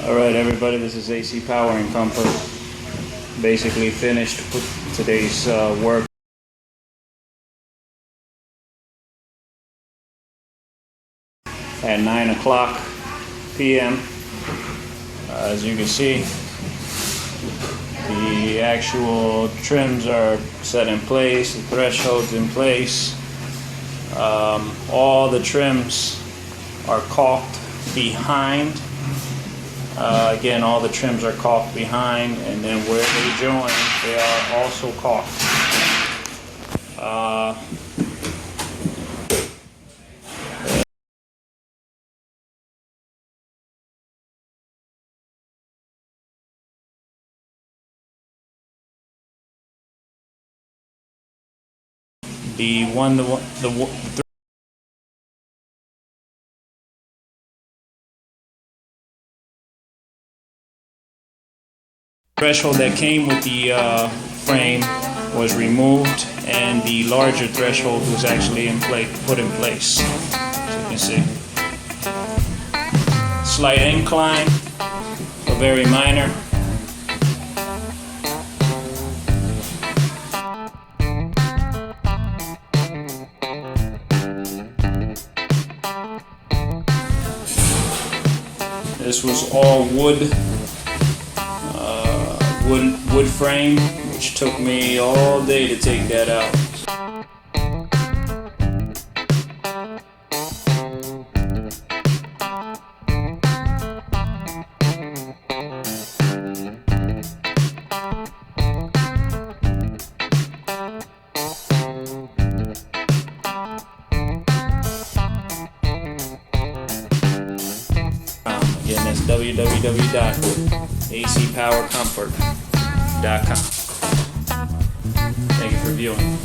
Alright everybody, this is AC Power and Comfort. Basically finished with today's work at 9 o'clock p.m. As you can see, the actual trims are set in place, the thresholds in place. All the trims are caulked behind. Again, all the trims are caulked behind, and then where they join, they are also caulked. The threshold that came with the frame was removed, and the larger threshold was actually put in place. As you can see, slight incline, but very minor. This was all wood frame, which took me all day to take that out. Again, that's www.acpowercomfort.com. Thank you for viewing.